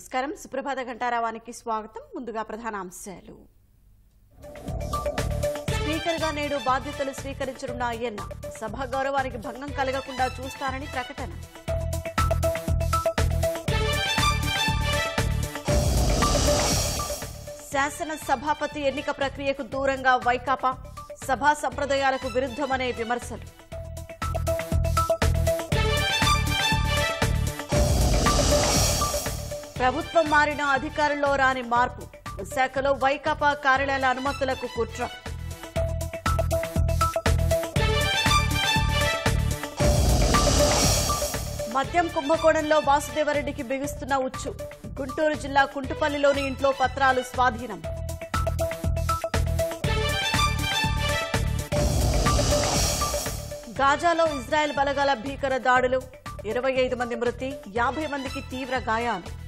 నమస్కారం సుప్రభాత ఘంటారావానికి స్వాగతం. ముందుగా ప్రధానాంశాలు. స్పీకర్గా నేడు బాధ్యతలు స్వీకరించనున్న అయ్యన్న సభా గౌరవానికి భంగం కలగకుండా చూస్తారని ప్రకటన. శాసన సభాపతి ఎన్నిక ప్రక్రియకు దూరంగా వైకాపా, సభా సంప్రదాయాలకు విరుద్ధమనే విమర్శలు. ప్రభుత్వం మారిన అధికారుల్లో రాని మార్పు, విశాఖలో వైకాపా కార్యాలయాల అనుమతులకు కుట్ర. మద్యం కుంభకోణంలో వాసుదేవరెడ్డికి బిగుస్తున్న ఉచ్చు, గుంటూరు జిల్లా కుంటుపల్లిలోని ఇంట్లో పత్రాలు స్వాధీనం. గాజాలో ఇజ్రాయెల్ బలగాల భీకర దాడులు, 25 మంది మృతి, 50 మందికి తీవ్ర గాయాలు.